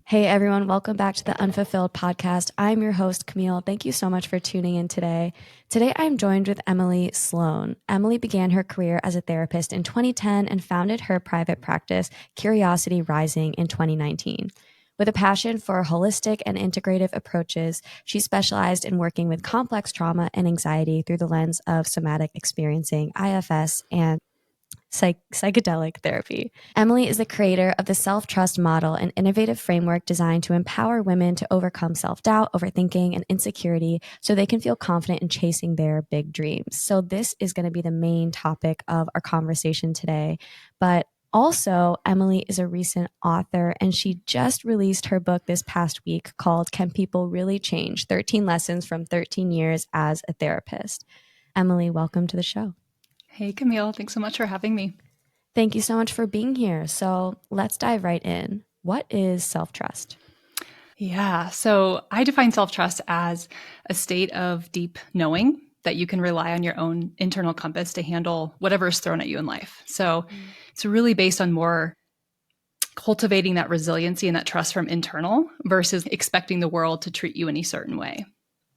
Hey everyone, welcome back to the Unfulfilled podcast. I'm your host, Camille. Thank you so much for tuning in today. Today I'm joined with Emily Sloan. Emily began her career as a therapist in 2010 and founded her private practice, Curiosity Rising, in 2019. With a passion for holistic and integrative approaches, she specialized in working with complex trauma and anxiety through the lens of somatic experiencing, IFS, and psychedelic therapy. Emily is the creator of the self-trust model, an innovative framework designed to empower women to overcome self-doubt, overthinking, and insecurity so they can feel confident in chasing their big dreams. So this is going to be the main topic of our conversation today. But also, Emily is a recent author, and she just released her book this past week called Can People Really Change? 13 Lessons from 13 Years as a Therapist. Emily, welcome to the show. Hey, Camille. Thanks so much for having me. Thank you so much for being here. So let's dive right in. What is self-trust? Yeah. So I define self-trust as a state of deep knowing that you can rely on your own internal compass to handle whatever is thrown at you in life. So it's really based on more cultivating that resiliency and that trust from internal versus expecting the world to treat you any certain way.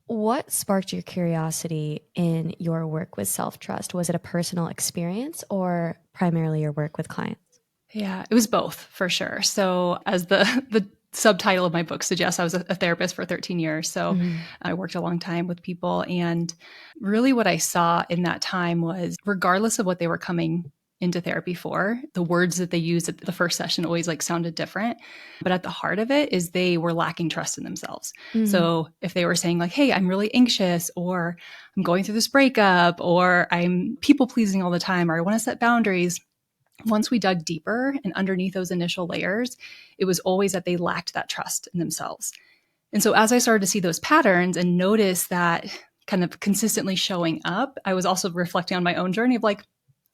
What sparked your curiosity in your work with self-trust? Was it a personal experience or primarily your work with clients? Yeah, it was both for sure. So as the subtitle of my book suggests, I was a therapist for 13 years. So I worked a long time with people. And really what I saw in that time was regardless of what they were coming into therapy for, the words that they used at the first session always sounded different. But at the heart of it is they were lacking trust in themselves. So if they were saying hey, I'm really anxious, or I'm going through this breakup, or I'm people pleasing all the time, or I want to set boundaries, once we dug deeper and underneath those initial layers, it was always that they lacked that trust in themselves. And so as I started to see those patterns and notice that kind of consistently showing up, I was also reflecting on my own journey of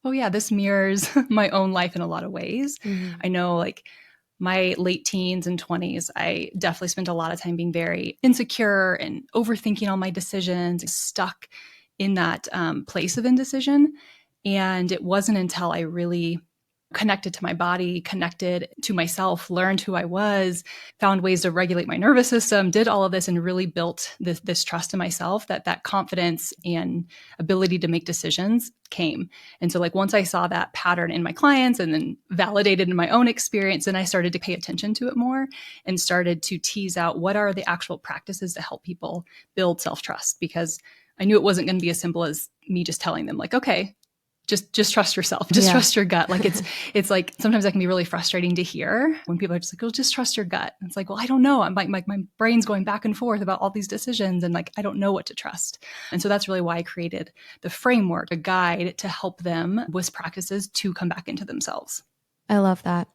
oh yeah, this mirrors my own life in a lot of ways. I know my late teens and 20s, I definitely spent a lot of time being very insecure and overthinking all my decisions, stuck in that place of indecision. And it wasn't until I really connected to my body, connected to myself, learned who I was, found ways to regulate my nervous system, did all of this and really built this trust in myself that confidence and ability to make decisions came. And so once I saw that pattern in my clients and then validated in my own experience, then I started to pay attention to it more and started to tease out what are the actual practices to help people build self-trust, because I knew it wasn't going to be as simple as me just telling them okay, just trust yourself, trust your gut. It's sometimes that can be really frustrating to hear when people are just well, just trust your gut. And it's well, I don't know. I'm my brain's going back and forth about all these decisions and I don't know what to trust. And so that's really why I created the framework, a guide to help them with practices to come back into themselves. I love that.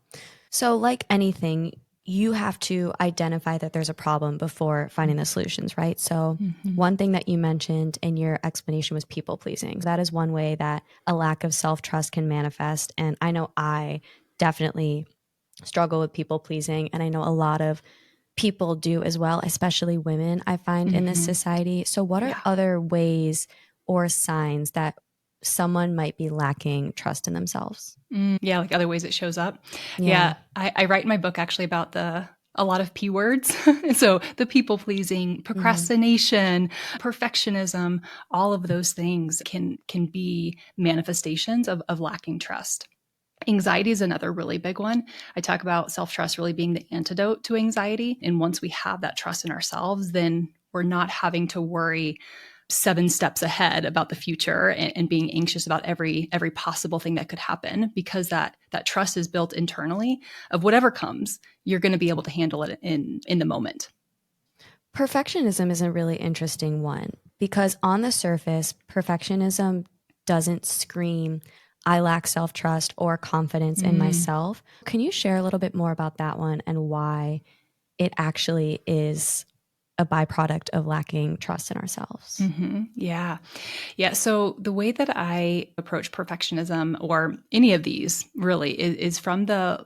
So like anything, you have to identify that there's a problem before finding the solutions, right? So one thing that you mentioned in your explanation was people pleasing. That is one way that a lack of self-trust can manifest. And I know I definitely struggle with people pleasing. And I know a lot of people do as well, especially women, I find in this society. So what are other ways or signs that someone might be lacking trust in themselves? Yeah, other ways it shows up. Yeah. I write in my book actually about a lot of P words. So the people pleasing, procrastination, perfectionism, all of those things can be manifestations of lacking trust. Anxiety is another really big one. I talk about self-trust really being the antidote to anxiety. And once we have that trust in ourselves, then we're not having to worry 7 steps ahead about the future and being anxious about every possible thing that could happen, because that trust is built internally of whatever comes, you're going to be able to handle it in the moment. Perfectionism is a really interesting one because on the surface, perfectionism doesn't scream, I lack self-trust or confidence in myself. Can you share a little bit more about that one and why it actually is a byproduct of lacking trust in ourselves? Yeah. So the way that I approach perfectionism or any of these really is from the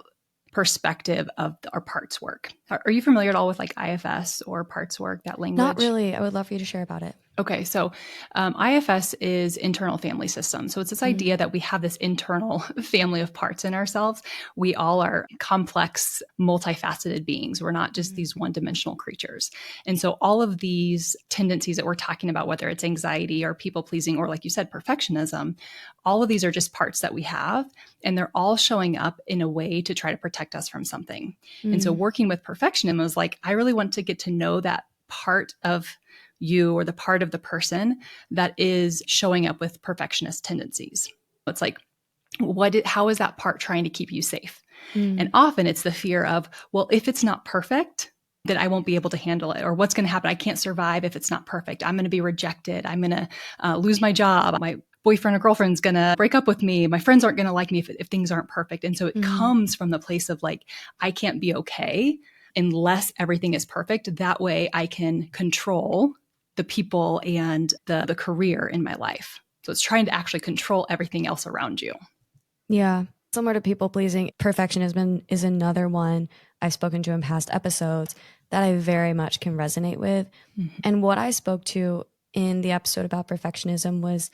perspective of our parts work. Are you familiar at all with IFS or parts work, that language? Not really. I would love for you to share about it. Okay, so IFS is internal family system. So it's this idea that we have this internal family of parts in ourselves. We all are complex, multifaceted beings. We're not just these one-dimensional creatures. And so all of these tendencies that we're talking about, whether it's anxiety or people-pleasing or, like you said, perfectionism, all of these are just parts that we have, and they're all showing up in a way to try to protect us from something. And so working with perfectionism was like, I really want to get to know that part of you or the part of the person that is showing up with perfectionist tendencies. It's like, how is that part trying to keep you safe? And often it's the fear of, well, if it's not perfect, then I won't be able to handle it. Or what's going to happen? I can't survive if it's not perfect. I'm going to be rejected. I'm going to lose my job. My boyfriend or girlfriend's going to break up with me. My friends aren't going to like me if things aren't perfect. And so it comes from the place of like, I can't be okay unless everything is perfect. That way I can control the people and the career in my life. So it's trying to actually control everything else around you. Yeah. Similar to people pleasing, perfectionism is another one I've spoken to in past episodes that I very much can resonate with. And what I spoke to in the episode about perfectionism was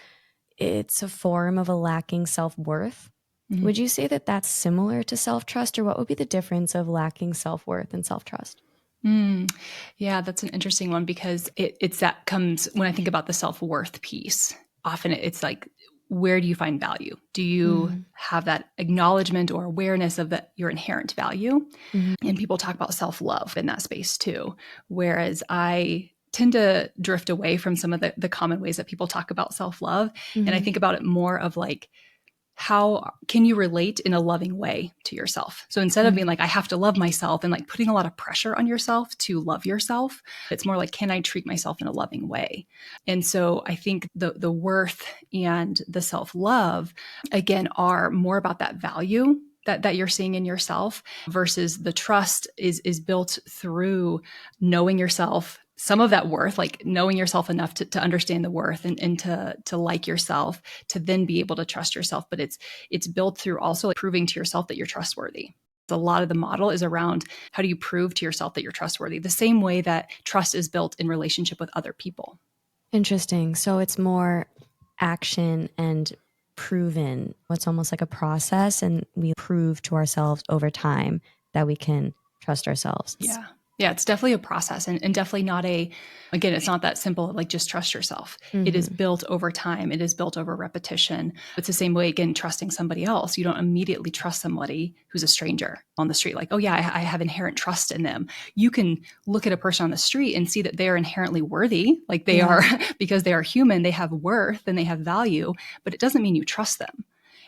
it's a form of a lacking self-worth. Would you say that that's similar to self-trust, or what would be the difference of lacking self-worth and self-trust? Yeah, that's an interesting one because it's that comes when I think about the self-worth piece. Often it's like, where do you find value? Do you have that acknowledgement or awareness of your inherent value? And people talk about self-love in that space too. Whereas I tend to drift away from some of the common ways that people talk about self-love. And I think about it more of like, how can you relate in a loving way to yourself? So instead of being like, I have to love myself and like putting a lot of pressure on yourself to love yourself, it's more like, can I treat myself in a loving way? And so I think the worth and the self-love, again, are more about that value that you're seeing in yourself versus the trust is built through knowing yourself, some of that worth, like knowing yourself enough to understand the worth and to like yourself, to then be able to trust yourself. But it's built through also like proving to yourself that you're trustworthy. A lot of the model is around how do you prove to yourself that you're trustworthy, the same way that trust is built in relationship with other people. Interesting. So it's more action and proven. It's almost like a process, and we prove to ourselves over time that we can trust ourselves. Yeah. Yeah, it's definitely a process and definitely not again, it's not that simple, like just trust yourself. It is built over time. It is built over repetition. It's the same way, again, trusting somebody else. You don't immediately trust somebody who's a stranger on the street. Like, oh yeah, I have inherent trust in them. You can look at a person on the street and see that they are inherently worthy. Like they are, because they are human, they have worth and they have value, but it doesn't mean you trust them.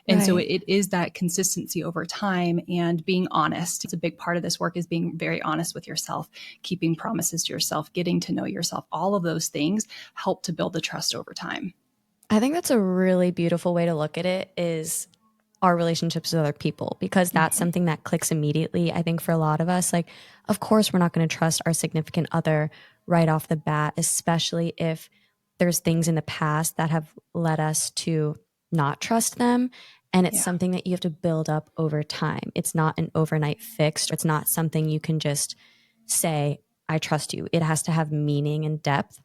And so it is that consistency over time and being honest. It's a big part of this work is being very honest with yourself, keeping promises to yourself, getting to know yourself. All of those things help to build the trust over time. I think that's a really beautiful way to look at it, is our relationships with other people, because that's something that clicks immediately. I think for a lot of us, like, of course, we're not going to trust our significant other right off the bat, especially if there's things in the past that have led us to not trust them. And it's something that you have to build up over time. It's not an overnight fix. It's not something you can just say, I trust you. It has to have meaning and depth.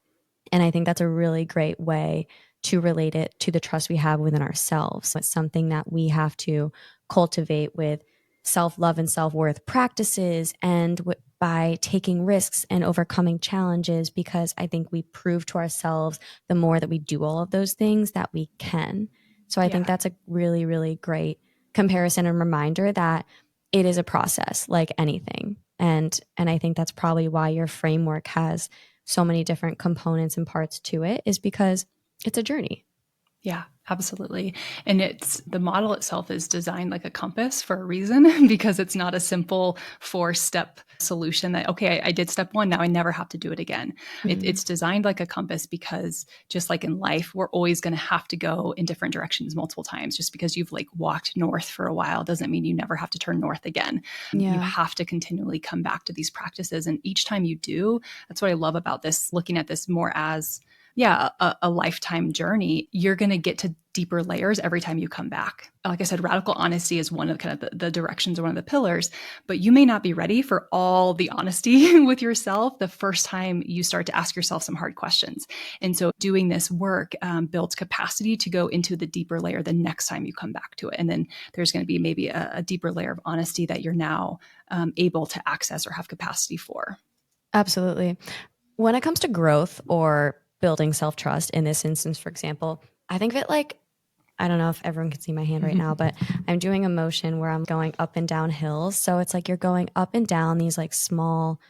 And I think that's a really great way to relate it to the trust we have within ourselves. It's something that we have to cultivate with self-love and self-worth practices, and by taking risks and overcoming challenges, because I think we prove to ourselves the more that we do all of those things that we can. So I think that's a really, really great comparison and reminder that it is a process like anything. And I think that's probably why your framework has so many different components and parts to it, is because it's a journey. Yeah, absolutely. And the model itself is designed like a compass for a reason because it's not a simple 4-step solution that, okay, I did step 1, now I never have to do it again. It's designed like a compass because just like in life, we're always going to have to go in different directions multiple times. Just because you've like walked north for a while doesn't mean you never have to turn north again. You have to continually come back to these practices. And each time you do, that's what I love about this, looking at this more as a lifetime journey, you're going to get to deeper layers every time you come back. Like I said, radical honesty is one of kind of the directions or one of the pillars, but you may not be ready for all the honesty with yourself the first time you start to ask yourself some hard questions. And so doing this work builds capacity to go into the deeper layer the next time you come back to it. And then there's going to be maybe a deeper layer of honesty that you're now able to access or have capacity for. Absolutely. When it comes to growth or building self-trust, in this instance, for example, I think of it like, I don't know if everyone can see my hand right now, but I'm doing a motion where I'm going up and down hills. So it's like you're going up and down these like small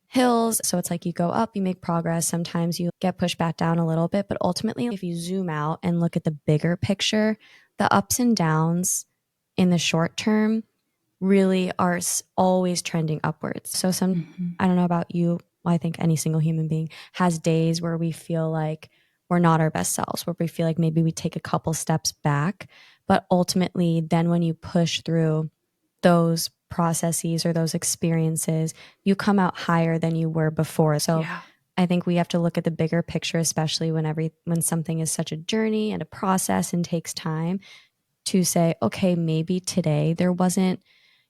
hills. So it's like you go up, you make progress. Sometimes you get pushed back down a little bit, but ultimately, if you zoom out and look at the bigger picture, the ups and downs in the short term really are always trending upwards. So I don't know about you, I think any single human being has days where we feel like we're not our best selves, where we feel like maybe we take a couple steps back. But ultimately, then when you push through those processes or those experiences, you come out higher than you were before. So I think we have to look at the bigger picture, especially when something is such a journey and a process and takes time, to say, okay, maybe today there wasn't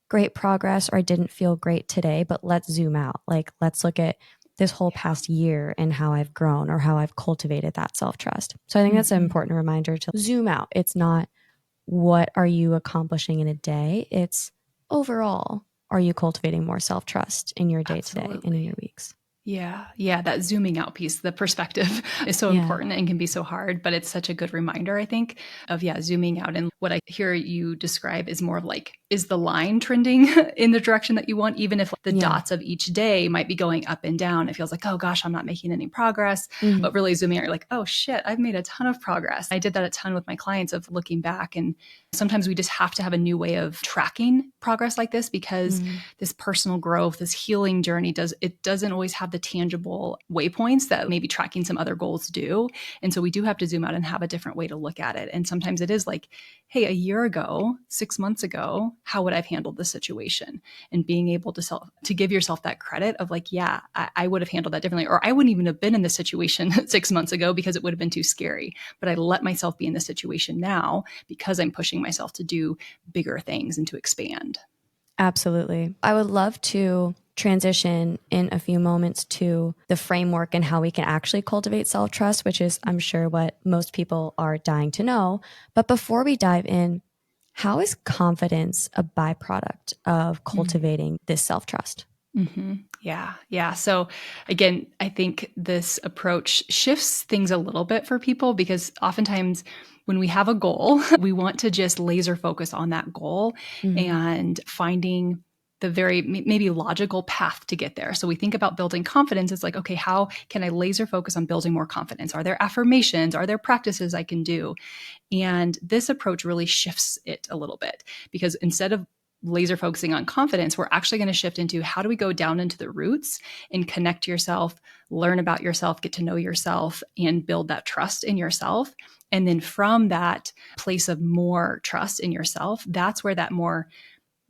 great progress or I didn't feel great today, but let's zoom out. Like, let's look at this whole past year and how I've grown or how I've cultivated that self-trust. So I think that's an important reminder to zoom out. It's not what are you accomplishing in a day? It's overall, are you cultivating more self-trust in your day-to-day and in your weeks? Yeah. That zooming out piece, the perspective is so important and can be so hard, but it's such a good reminder, I think, of zooming out. And what I hear you describe is more of like, is the line trending in the direction that you want? Even if the dots of each day might be going up and down, it feels like, oh gosh, I'm not making any progress. But really zooming out, you're like, oh shit, I've made a ton of progress. I did that a ton with my clients of looking back. And sometimes we just have to have a new way of tracking progress like this, because this personal growth, this healing journey doesn't always have the tangible waypoints that maybe tracking some other goals do. And so we do have to zoom out and have a different way to look at it. And sometimes it is like, hey, a year ago, 6 months ago, how would I have handled this situation? And being able to give yourself that credit of like, yeah, I would have handled that differently, or I wouldn't even have been in this situation 6 months ago because it would have been too scary. But I let myself be in this situation now because I'm pushing myself to do bigger things and to expand. Absolutely. I would love to transition in a few moments to the framework and how we can actually cultivate self-trust, which is, I'm sure, what most people are dying to know. But before we dive in, how is confidence a byproduct of cultivating this self-trust? Yeah. So again, I think this approach shifts things a little bit for people, because oftentimes when we have a goal, we want to just laser focus on that goal and finding the very maybe logical path to get there. So we think about building confidence. It's like, okay, how can I laser focus on building more confidence? Are there affirmations? Are there practices I can do? And this approach really shifts it a little bit, because instead of laser focusing on confidence, we're actually going to shift into how do we go down into the roots and connect to yourself, learn about yourself, get to know yourself, and build that trust in yourself. And then from that place of more trust in yourself, that's where that more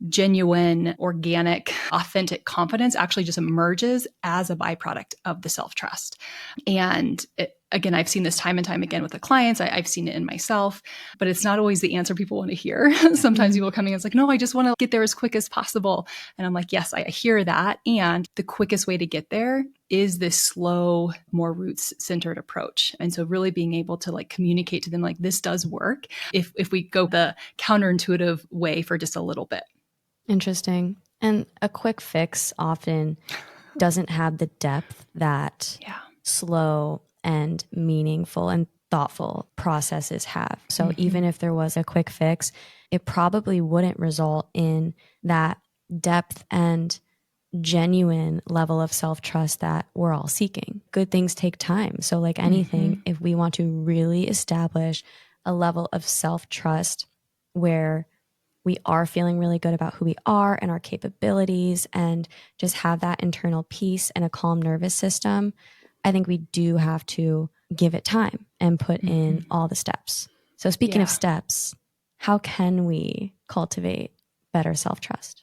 genuine, organic, authentic confidence actually just emerges as a byproduct of the self-trust. And again, I've seen this time and time again with the clients. I've seen it in myself, but it's not always the answer people want to hear. Sometimes people coming in, it's like, no, I just want to get there as quick as possible. And I'm like, yes, I hear that. And the quickest way to get there is this slow, more roots-centered approach. And so really being able to like communicate to them, like, this does work if we go the counterintuitive way for just a little bit. Interesting. And a quick fix often doesn't have the depth that slow and meaningful and thoughtful processes have. So even if there was a quick fix, it probably wouldn't result in that depth and genuine level of self-trust that we're all seeking. Good things take time. So like anything, if we want to really establish a level of self-trust where we are feeling really good about who we are and our capabilities and just have that internal peace and a calm nervous system, I think we do have to give it time and put in all the steps. So speaking of steps, how can we cultivate better self-trust?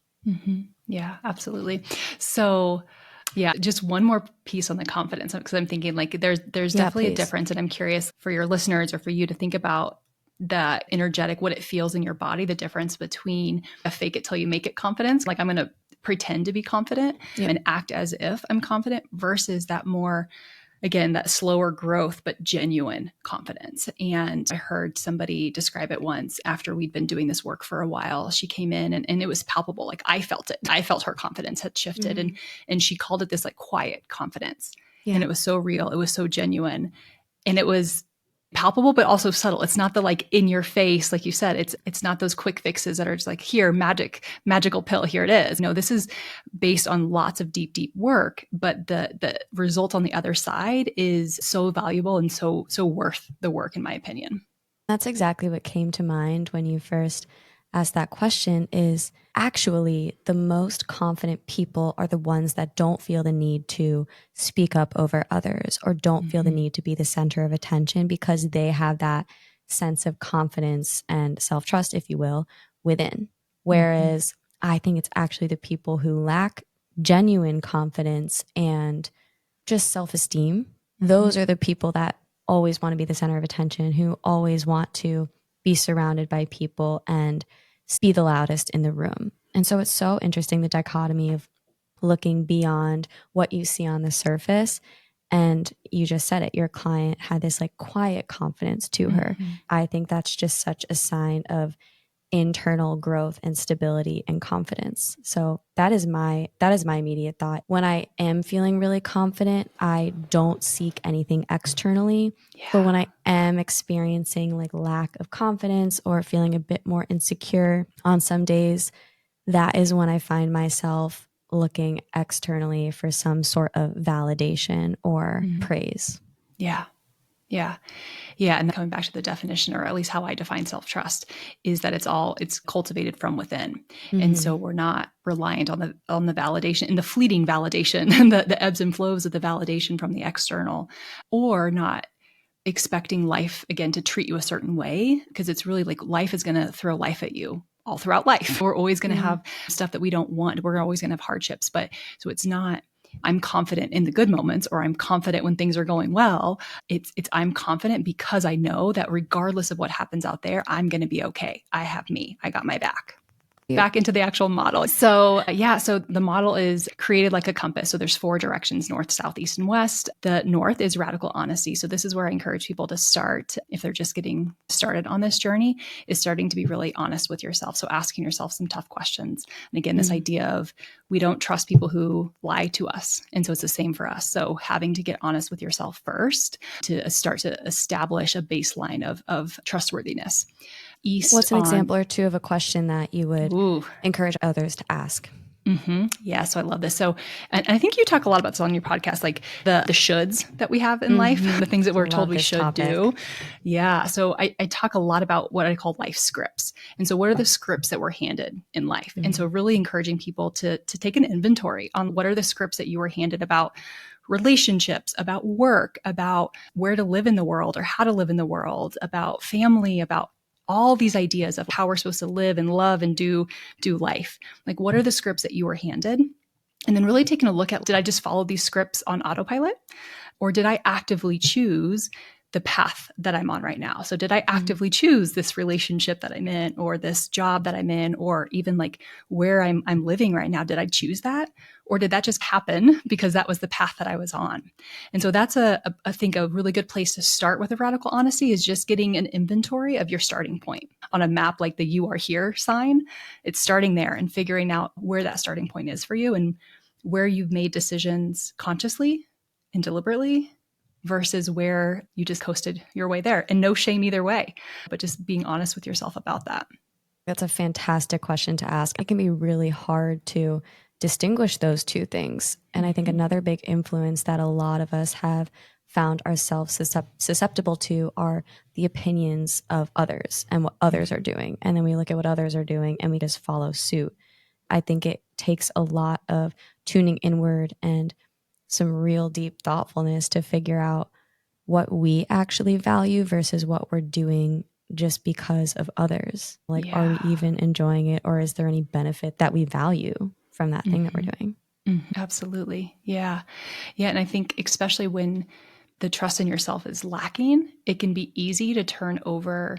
Yeah, absolutely. So Yeah, just one more piece on the confidence, because I'm thinking like there's definitely a difference, and I'm curious for your listeners or for you to think about the energetic, what it feels in your body, the difference between a fake it till you make it confidence, like I'm going to pretend to be confident and act as if I'm confident, versus that more, again, that slower growth, but genuine confidence. And I heard somebody describe it once after we'd been doing this work for a while. She came in and it was palpable. Like I felt it. I felt her confidence had shifted. And she called it this like quiet confidence. And it was so real. It was so genuine. And it was palpable, but also subtle. It's not the like in your face, like you said, it's not those quick fixes that are just like, here, magical pill, here it is. No, this is based on lots of deep work, but the result on the other side is so valuable and so worth the work, in my opinion. That's exactly what came to mind when you first asked that question. Is actually the most confident people are the ones that don't feel the need to speak up over others or don't feel the need to be the center of attention, because they have that sense of confidence and self-trust, if you will, within. Whereas I think it's actually the people who lack genuine confidence and just self-esteem. Those are the people that always want to be the center of attention, who always want to be surrounded by people and be the loudest in the room. And so it's so interesting, the dichotomy of looking beyond what you see on the surface. And you just said it, your client had this like quiet confidence to her. I think that's just such a sign of internal growth and stability and confidence. So that is my immediate thought. When I am feeling really confident, I don't seek anything externally. But when I am experiencing like lack of confidence or feeling a bit more insecure on some days, that is when I find myself looking externally for some sort of validation or praise. Yeah. And coming back to the definition, or at least how I define self-trust, is that it's cultivated from within. And so we're not reliant on the validation and the fleeting validation and the ebbs and flows of the validation from the external, or not expecting life again to treat you a certain way, because it's really like life is going to throw life at you all throughout life. We're always going to have stuff that we don't want. We're always going to have hardships. But so it's not, I'm confident in the good moments, or I'm confident when things are going well. It's I'm confident because I know that regardless of what happens out there, I'm going to be okay. I have me. I got my back. Back into the actual model. So so the model is created like a compass. So there's 4 directions: north, south, east, and west. The north is radical honesty. So this is where I encourage people to start, if they're just getting started on this journey, is starting to be really honest with yourself. So asking yourself some tough questions. And again, this idea of we don't trust people who lie to us. And so it's the same for us. So having to get honest with yourself first to start to establish a baseline of trustworthiness. What's an example or two of a question that you would encourage others to ask? Yeah, so I love this. So, and I think you talk a lot about this on your podcast, like the shoulds that we have in life, the things that we're told we should do. Yeah, so I talk a lot about what I call life scripts. And so what are the scripts that we're handed in life? And so really encouraging people to take an inventory on what are the scripts that you were handed about relationships, about work, about where to live in the world or how to live in the world, about family, about all these ideas of how we're supposed to live and love and do life. Like, what are the scripts that you were handed? And then really taking a look at, did I just follow these scripts on autopilot? Or did I actively choose the path that I'm on right now? So did I actively choose this relationship that I'm in, or this job that I'm in, or even like where I'm living right now? Did I choose that? Or did that just happen because that was the path that I was on? And so that's I think a really good place to start with a radical honesty, is just getting an inventory of your starting point on a map, like the "you are here" sign. It's starting there and figuring out where that starting point is for you and where you've made decisions consciously and deliberately versus where you just coasted your way there. And no shame either way, but just being honest with yourself about that. That's a fantastic question to ask. It can be really hard to distinguish those two things. And I think another big influence that a lot of us have found ourselves susceptible to are the opinions of others and what others are doing. And then we look at what others are doing and we just follow suit. I think it takes a lot of tuning inward and some real deep thoughtfulness to figure out what we actually value versus what we're doing just because of others. Like, are we even enjoying it, or is there any benefit that we value from that thing that we're doing? Absolutely. Yeah. Yeah. And I think especially when the trust in yourself is lacking, it can be easy to turn over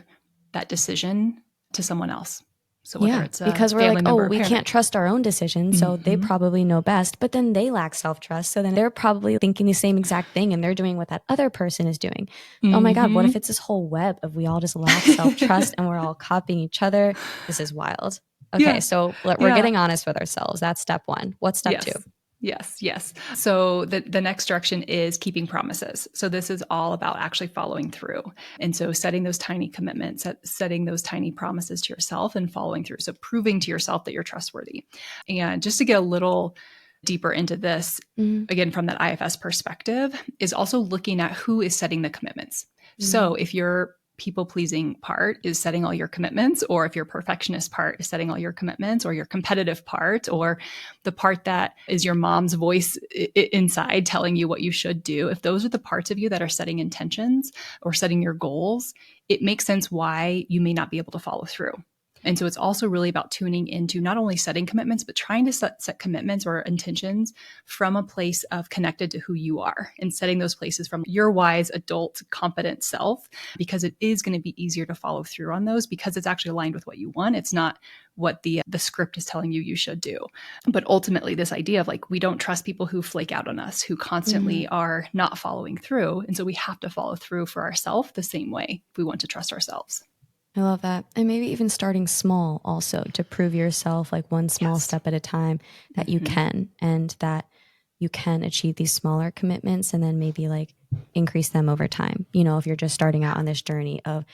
that decision to someone else. So whether Yeah, it's a because we're like, family oh, member or we parent. can't trust our own decisions, so they probably know best, but then they lack self-trust. So then they're probably thinking the same exact thing and they're doing what that other person is doing. Oh my God, what if it's this whole web of we all just lack self-trust and we're all copying each other? This is wild. Okay, Yeah. so we're Yeah. getting honest with ourselves. That's step one. What's step two? Yes. Yes. Yes. So the next direction is keeping promises. So this is all about actually following through. And so setting those tiny commitments, setting those tiny promises to yourself and following through. So proving to yourself that you're trustworthy. And just to get a little deeper into this, again, from that IFS perspective, is also looking at who is setting the commitments. So if your people pleasing part is setting all your commitments, or if your perfectionist part is setting all your commitments, or your competitive part, or the part that is your mom's voice inside telling you what you should do, if those are the parts of you that are setting intentions or setting your goals, it makes sense why you may not be able to follow through. And so it's also really about tuning into not only setting commitments, but trying to set commitments or intentions from a place of connected to who you are, and setting those places from your wise, adult, confident self, because it is going to be easier to follow through on those because it's actually aligned with what you want. It's not what the script is telling you should do. But ultimately, this idea of like, we don't trust people who flake out on us, who constantly are not following through. And so we have to follow through for ourselves the same way if we want to trust ourselves. I love that. And maybe even starting small also to prove yourself like one small step at a time that you can, and that you can achieve these smaller commitments and then maybe like increase them over time. You know, if you're just starting out on this journey of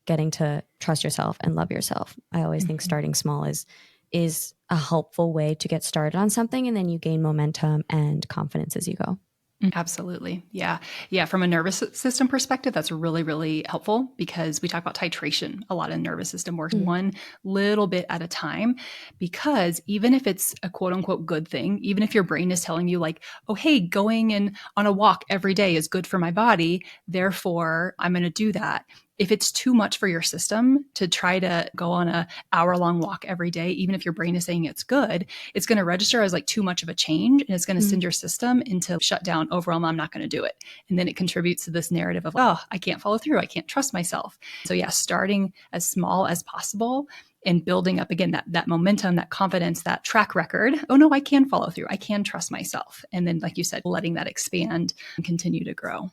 getting to trust yourself and love yourself, I always think starting small is a helpful way to get started on something, and then you gain momentum and confidence as you go. Absolutely. Yeah. Yeah. From a nervous system perspective, that's really, really helpful because we talk about titration a lot in nervous system work, one little bit at a time, because even if it's a quote unquote good thing, even if your brain is telling you like, oh, hey, going on a walk every day is good for my body, therefore I'm going to do that. If it's too much for your system to try to go on a hour-long walk every day, even if your brain is saying it's good, it's going to register as like too much of a change, and it's going to send your system into shutdown, overwhelm. I'm not going to do it. And then it contributes to this narrative of, oh, I can't follow through. I can't trust myself. So yeah, starting as small as possible and building up again that momentum, that confidence, that track record. Oh no, I can follow through. I can trust myself. And then, like you said, letting that expand and continue to grow.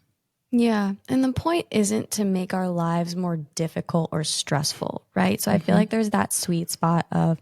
Yeah. And the point isn't to make our lives more difficult or stressful, right? So I feel like there's that sweet spot of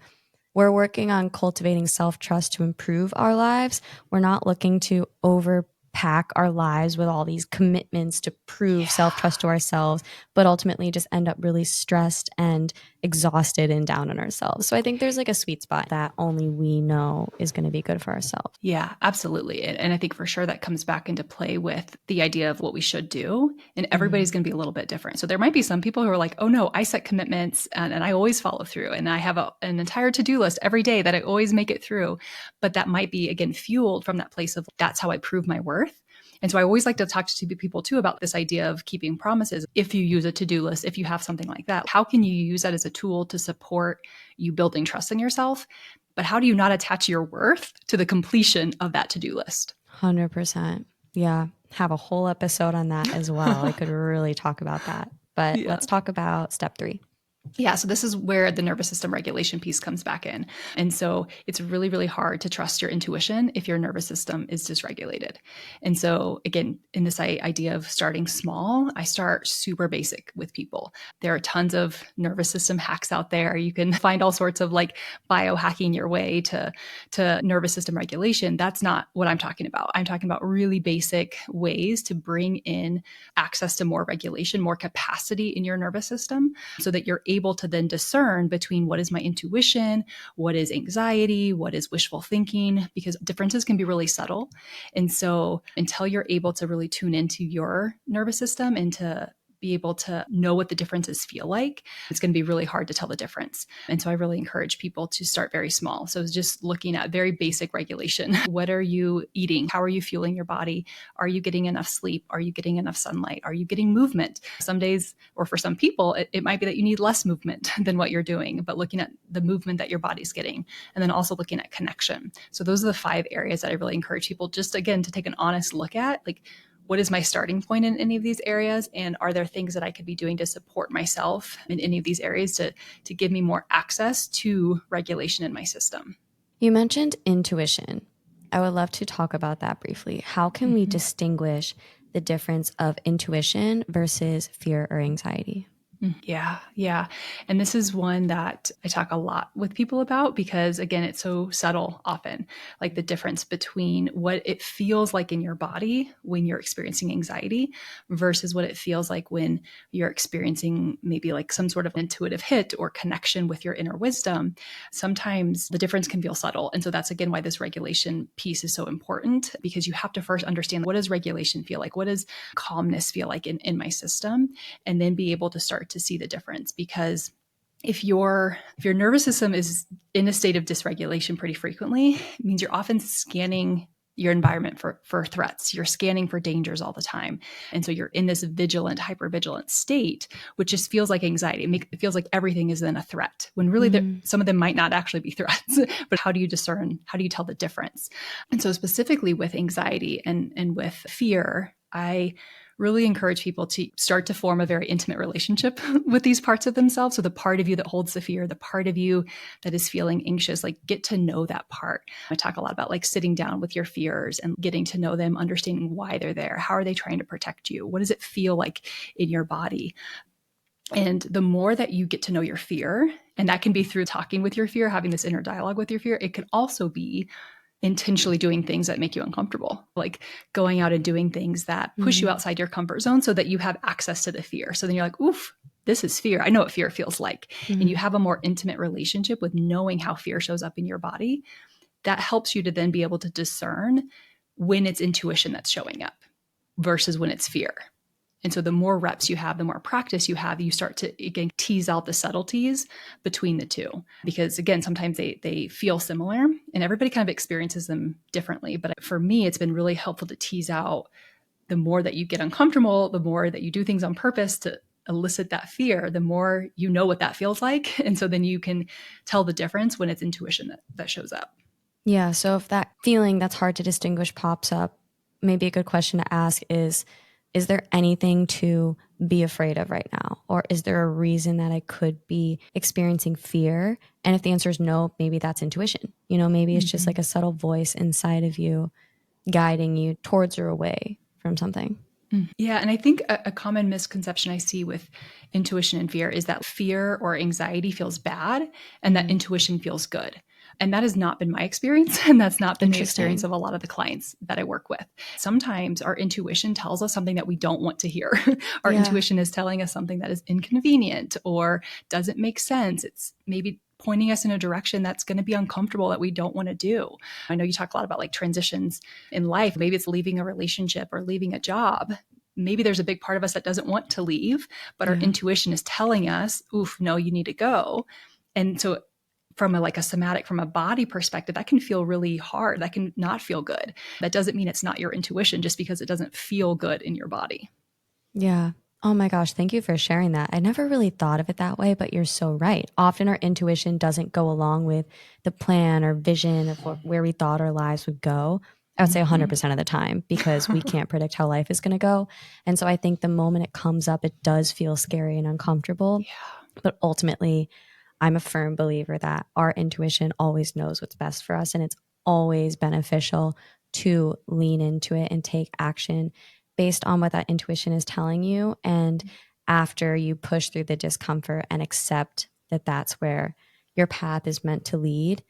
we're working on cultivating self-trust to improve our lives. We're not looking to overpack our lives with all these commitments to prove self-trust to ourselves, but ultimately just end up really stressed and exhausted and down on ourselves. So I think there's like a sweet spot that only we know is going to be good for ourselves. Yeah, absolutely. And I think for sure that comes back into play with the idea of what we should do. And everybody's going to be a little bit different. So there might be some people who are like, oh no, I set commitments and I always follow through. And I have an entire to-do list every day that I always make it through. But that might be, again, fueled from that place of that's how I prove my worth. And so I always like to talk to people too about this idea of keeping promises. If you use a to-do list, if you have something like that, how can you use that as a tool to support you building trust in yourself? But how do you not attach your worth to the completion of that to-do list? 100%. Yeah. Have a whole episode on that as well. I could really talk about that. But let's talk about step 3. Yeah, so this is where the nervous system regulation piece comes back in. And so it's really, really hard to trust your intuition if your nervous system is dysregulated. And so again, in this idea of starting small, I start super basic with people. There are tons of nervous system hacks out there. You can find all sorts of like biohacking your way to nervous system regulation. That's not what I'm talking about. I'm talking about really basic ways to bring in access to more regulation, more capacity in your nervous system so that you're able to then discern between what is my intuition, what is anxiety, what is wishful thinking, because differences can be really subtle. And so until you're able to really tune into your nervous system and to be able to know what the differences feel like, it's going to be really hard to tell the difference. And so I really encourage people to start very small. So just looking at very basic regulation. What are you eating? How are you fueling your body? Are you getting enough sleep? Are you getting enough sunlight? Are you getting movement? Some days, or for some people, it might be that you need less movement than what you're doing, but looking at the movement that your body's getting, and then also looking at connection. So those are the 5 areas that I really encourage people just, again, to take an honest look at, like, what is my starting point in any of these areas? And are there things that I could be doing to support myself in any of these areas to give me more access to regulation in my system? You mentioned intuition. I would love to talk about that briefly. How can we distinguish the difference of intuition versus fear or anxiety? Yeah. And this is one that I talk a lot with people about because, again, it's so subtle often, like the difference between what it feels like in your body when you're experiencing anxiety versus what it feels like when you're experiencing maybe like some sort of intuitive hit or connection with your inner wisdom. Sometimes the difference can feel subtle. And so that's, again, why this regulation piece is so important, because you have to first understand, what does regulation feel like? What does calmness feel like in my system? And then be able to start to see the difference. Because if your nervous system is in a state of dysregulation pretty frequently, it means you're often scanning your environment for threats. You're scanning for dangers all the time. And so you're in this vigilant, hypervigilant state, which just feels like anxiety. It feels like everything is then a threat, when really some of them might not actually be threats. But how do you discern? How do you tell the difference? And so specifically with anxiety and with fear, I really encourage people to start to form a very intimate relationship with these parts of themselves. So the part of you that holds the fear, the part of you that is feeling anxious, like, get to know that part. I talk a lot about like sitting down with your fears and getting to know them, understanding why they're there. How are they trying to protect you? What does it feel like in your body? And the more that you get to know your fear, and that can be through talking with your fear, having this inner dialogue with your fear, it can also be intentionally doing things that make you uncomfortable, like going out and doing things that push you outside your comfort zone so that you have access to the fear. So then you're like, oof, this is fear. I know what fear feels like. And you have a more intimate relationship with knowing how fear shows up in your body. That helps you to then be able to discern when it's intuition that's showing up versus when it's fear. And so the more reps you have, the more practice you have, you start to, again, tease out the subtleties between the two. Because, again, sometimes they feel similar and everybody kind of experiences them differently. But for me, it's been really helpful to tease out, the more that you get uncomfortable, the more that you do things on purpose to elicit that fear, the more you know what that feels like. And so then you can tell the difference when it's intuition that shows up. Yeah. So if that feeling that's hard to distinguish pops up, maybe a good question to ask is there anything to be afraid of right now? Or is there a reason that I could be experiencing fear? And if the answer is no, maybe that's intuition. Maybe it's just like a subtle voice inside of you guiding you towards or away from something. Yeah. And I think a common misconception I see with intuition and fear is that fear or anxiety feels bad and that intuition feels good. And that has not been my experience. And that's not been the experience of a lot of the clients that I work with. Sometimes our intuition tells us something that we don't want to hear. Our intuition is telling us something that is inconvenient or doesn't make sense. It's maybe pointing us in a direction that's going to be uncomfortable, that we don't want to do. I know you talk a lot about like transitions in life. Maybe it's leaving a relationship or leaving a job. Maybe there's a big part of us that doesn't want to leave, but our intuition is telling us, oof, no, you need to go. And so from a body perspective, that can feel really hard. That can not feel good. That doesn't mean it's not your intuition just because it doesn't feel good in your body. Yeah. Oh my gosh. Thank you for sharing that. I never really thought of it that way, but you're so right. Often our intuition doesn't go along with the plan or vision of where we thought our lives would go. I would say 100% of the time, because we can't predict how life is going to go. And so I think the moment it comes up, it does feel scary and uncomfortable. Yeah. But ultimately, I'm a firm believer that our intuition always knows what's best for us. And it's always beneficial to lean into it and take action based on what that intuition is telling you. And after you push through the discomfort and accept that that's where your path is meant to lead,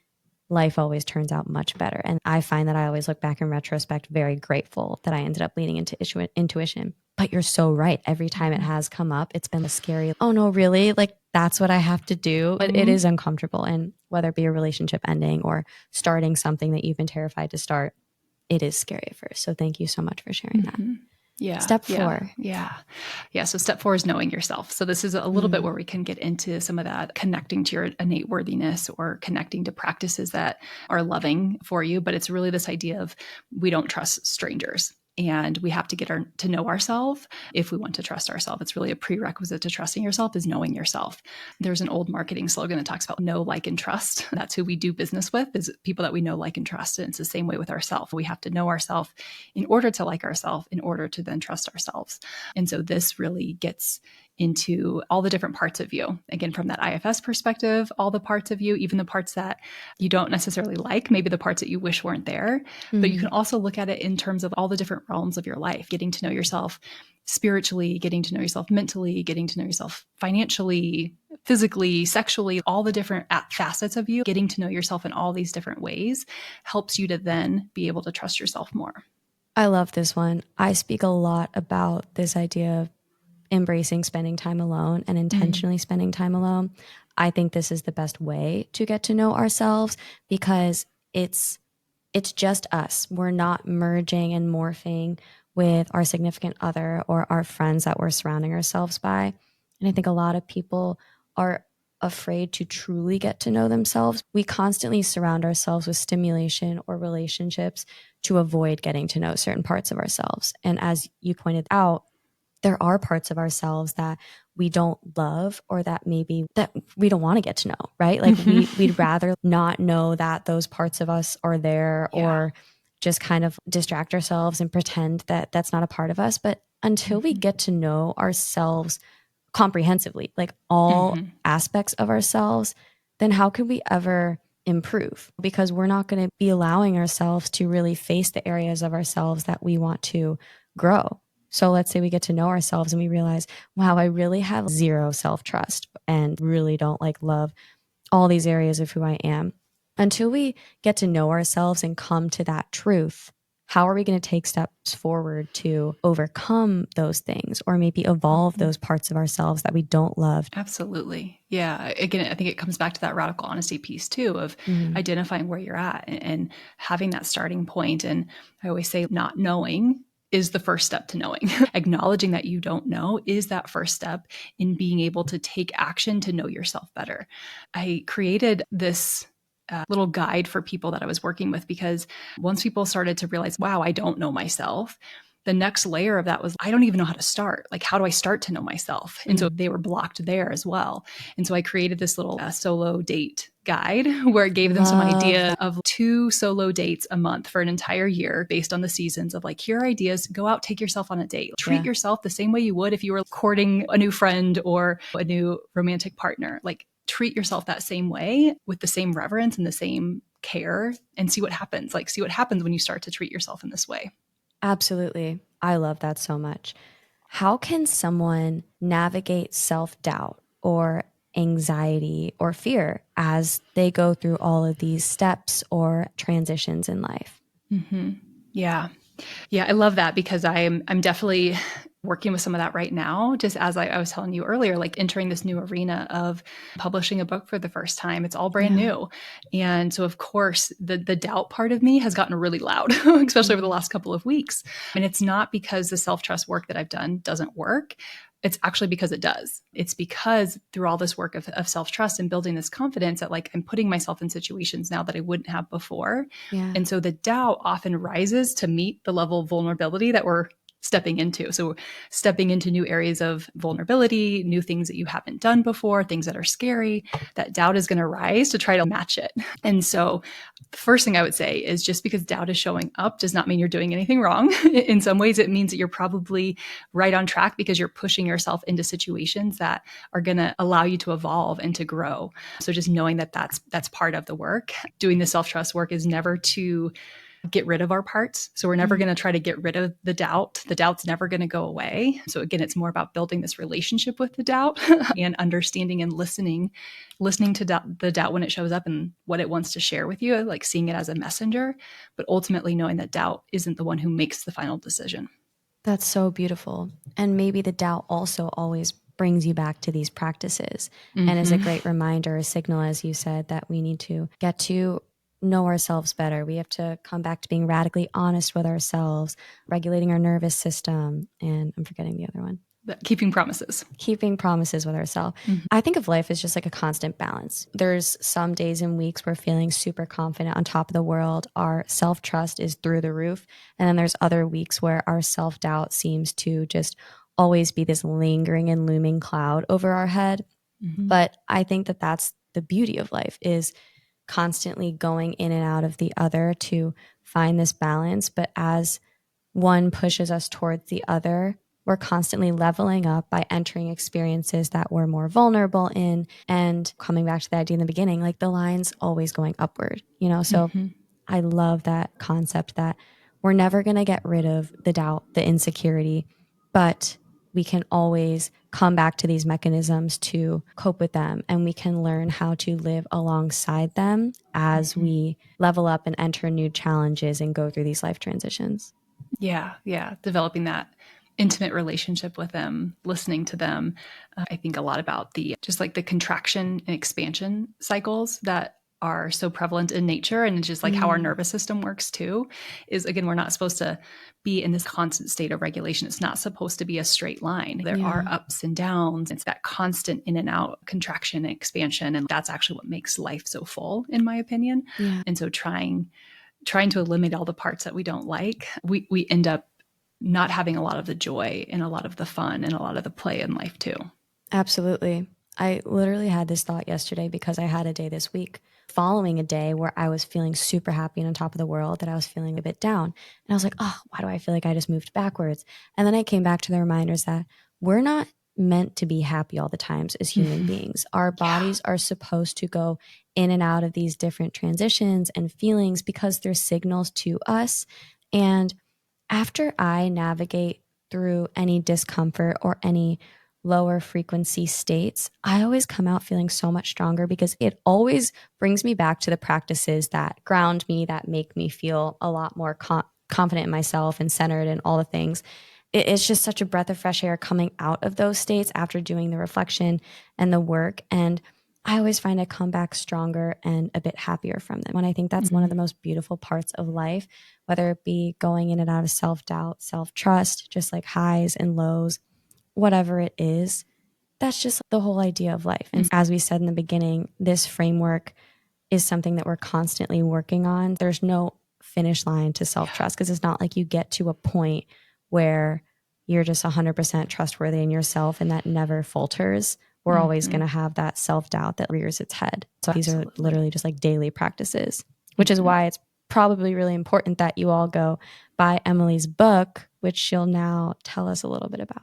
life always turns out much better. And I find that I always look back in retrospect very grateful that I ended up leaning into intuition. But you're so right. Every time it has come up, it's been a scary, oh no, really? Like, that's what I have to do. But it is uncomfortable. And whether it be a relationship ending or starting something that you've been terrified to start, it is scary at first. So thank you so much for sharing that. Yeah. Step 4. Yeah. So step 4 is knowing yourself. So this is a little bit where we can get into some of that connecting to your innate worthiness or connecting to practices that are loving for you. But it's really this idea of we don't trust strangers. And we have to get to know ourselves if we want to trust ourselves. It's really a prerequisite to trusting yourself is knowing yourself. There's an old marketing slogan that talks about know, like, and trust. That's who we do business with, is people that we know, like, and trust. And it's the same way with ourselves. We have to know ourselves in order to like ourselves, in order to then trust ourselves. And so this really gets into all the different parts of you. Again, from that IFS perspective, all the parts of you, even the parts that you don't necessarily like, maybe the parts that you wish weren't there. But you can also look at it in terms of all the different realms of your life, getting to know yourself spiritually, getting to know yourself mentally, getting to know yourself financially, physically, sexually, all the different facets of you. Getting to know yourself in all these different ways helps you to then be able to trust yourself more. I love this one. I speak a lot about this idea of embracing spending time alone and intentionally spending time alone. I think this is the best way to get to know ourselves because it's just us. We're not merging and morphing with our significant other or our friends that we're surrounding ourselves by. And I think a lot of people are afraid to truly get to know themselves. We constantly surround ourselves with stimulation or relationships to avoid getting to know certain parts of ourselves. And as you pointed out, there are parts of ourselves that we don't love or that maybe that we don't want to get to know, right? Like we'd rather not know that those parts of us are there or just kind of distract ourselves and pretend that that's not a part of us. But until we get to know ourselves comprehensively, like all aspects of ourselves, then how could we ever improve? Because we're not going to be allowing ourselves to really face the areas of ourselves that we want to grow. So let's say we get to know ourselves and we realize, wow, I really have zero self-trust and really don't love all these areas of who I am. Until we get to know ourselves and come to that truth, how are we going to take steps forward to overcome those things or maybe evolve those parts of ourselves that we don't love? Absolutely. Yeah. Again, I think it comes back to that radical honesty piece too of identifying where you're at and having that starting point. And I always say not knowing is the first step to knowing. Acknowledging that you don't know is that first step in being able to take action to know yourself better. I created this little guide for people that I was working with because once people started to realize, wow, I don't know myself, the next layer of that was, I don't even know how to start. Like, how do I start to know myself? And so they were blocked there as well. And so I created this little solo date guide where it gave them some idea of 2 solo dates a month for an entire year based on the seasons of like, here are ideas, go out, take yourself on a date. Treat yourself the same way you would if you were courting a new friend or a new romantic partner. Like, treat yourself that same way with the same reverence and the same care and see what happens. Like, see what happens when you start to treat yourself in this way. Absolutely. I love that so much. How can someone navigate self-doubt or anxiety or fear as they go through all of these steps or transitions in life? Yeah. Yeah, I love that because I'm definitely working with some of that right now. Just as I was telling you earlier, like entering this new arena of publishing a book for the first time. It's all brand new. And so of course the doubt part of me has gotten really loud, especially over the last couple of weeks. And it's not because the self-trust work that I've done doesn't work. It's actually because it does. It's because through all this work of self-trust and building this confidence that like I'm putting myself in situations now that I wouldn't have before. And so the doubt often rises to meet the level of vulnerability that we're stepping into. So stepping into new areas of vulnerability, new things that you haven't done before, things that are scary, that doubt is going to rise to try to match it. And so the first thing I would say is just because doubt is showing up does not mean you're doing anything wrong. In some ways, it means that you're probably right on track because you're pushing yourself into situations that are going to allow you to evolve and to grow. So just knowing that that's part of the work. Doing the self-trust work is never to get rid of our parts. So we're never going to try to get rid of the doubt. The doubt's never going to go away. So again, it's more about building this relationship with the doubt and understanding and listening to the doubt when it shows up and what it wants to share with you, like seeing it as a messenger, but ultimately knowing that doubt isn't the one who makes the final decision. That's so beautiful. And maybe the doubt also always brings you back to these practices and is a great reminder, a signal, as you said, that we need to get to know ourselves better. We have to come back to being radically honest with ourselves, regulating our nervous system. And I'm forgetting the other one. Keeping promises. Keeping promises with ourselves. Mm-hmm. I think of life as just like a constant balance. There's some days and weeks we're feeling super confident on top of the world. Our self-trust is through the roof. And then there's other weeks where our self-doubt seems to just always be this lingering and looming cloud over our head. Mm-hmm. But I think that that's the beauty of life, is constantly going in and out of the other to find this balance. But as one pushes us towards the other, we're constantly leveling up by entering experiences that we're more vulnerable in, and coming back to the idea in the beginning, like the line's always going upward, you know? So Mm-hmm. I love that concept that we're never going to get rid of the doubt, the insecurity, but we can always come back to these mechanisms to cope with them, and we can learn how to live alongside them as we level up and enter new challenges and go through these life transitions. Yeah. Developing that intimate relationship with them, listening to them. I think a lot about just like the contraction and expansion cycles that are so prevalent in nature, and just like how our nervous system works too, is again, we're not supposed to be in this constant state of regulation. It's not supposed to be a straight line. There are ups and downs. It's that constant in and out contraction and expansion. And that's actually what makes life so full, in my opinion. Yeah. And so trying to eliminate all the parts that we don't like, we end up not having a lot of the joy and a lot of the fun and a lot of the play in life too. Absolutely. I literally had this thought yesterday because I had a day this week following a day where I was feeling super happy and on top of the world, that I was feeling a bit down. And I was like, oh, why do I feel like I just moved backwards? And then I came back to the reminders that we're not meant to be happy all the times as human beings. Our bodies are supposed to go in and out of these different transitions and feelings because they're signals to us. And after I navigate through any discomfort or any lower frequency states, I always come out feeling so much stronger, because it always brings me back to the practices that ground me, that make me feel a lot more confident in myself and centered and all the things. It's just such a breath of fresh air coming out of those states after doing the reflection and the work. And I always find I come back stronger and a bit happier from them. And I think that's one of the most beautiful parts of life, whether it be going in and out of self-doubt, self-trust, just like highs and lows, whatever it is. That's just the whole idea of life. And as we said in the beginning, this framework is something that we're constantly working on. There's no finish line to self-trust, because it's not like you get to a point where you're just 100% trustworthy in yourself and that never falters. We're always going to have that self-doubt that rears its head. So these are literally just like daily practices, which is why it's probably really important that you all go buy Emily's book, which she'll now tell us a little bit about.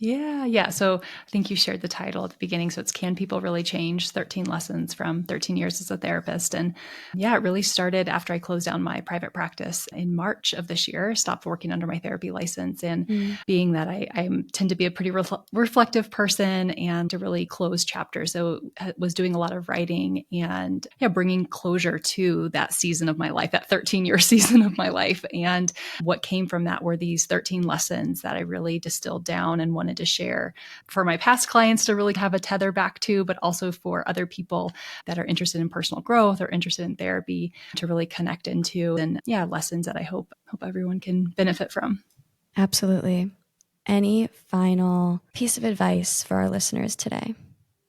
Yeah. So I think you shared the title at the beginning. So it's Can People Really Change? 13 Lessons from 13 Years as a Therapist. And yeah, it really started after I closed down my private practice in March of this year, stopped working under my therapy license. And being that I tend to be a pretty reflective person and to really close chapters. So I was doing a lot of writing and bringing closure to that season of my life, that 13-year season of my life. And what came from that were these 13 lessons that I really distilled down and wanted to share for my past clients to really have a tether back to, but also for other people that are interested in personal growth or interested in therapy to really connect into. And lessons that I hope everyone can benefit from. Absolutely. Any final piece of advice for our listeners today?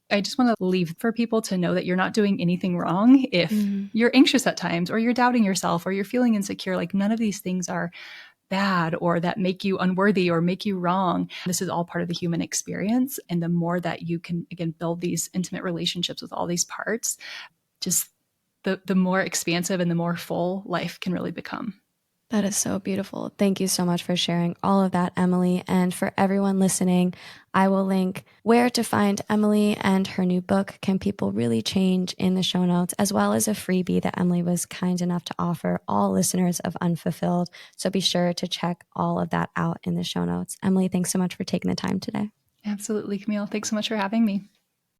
I just want to leave for people to know that you're not doing anything wrong if you're anxious at times, or you're doubting yourself, or you're feeling insecure. Like, none of these things are bad or that make you unworthy or make you wrong. This is all part of the human experience. And the more that you can, again, build these intimate relationships with all these parts, just the more expansive and the more full life can really become. That is so beautiful. Thank you so much for sharing all of that, Emily. And for everyone listening, I will link where to find Emily and her new book, Can People Really Change, in the show notes, as well as a freebie that Emily was kind enough to offer all listeners of Unfulfilled. So be sure to check all of that out in the show notes. Emily, thanks so much for taking the time today. Absolutely, Camille. Thanks so much for having me.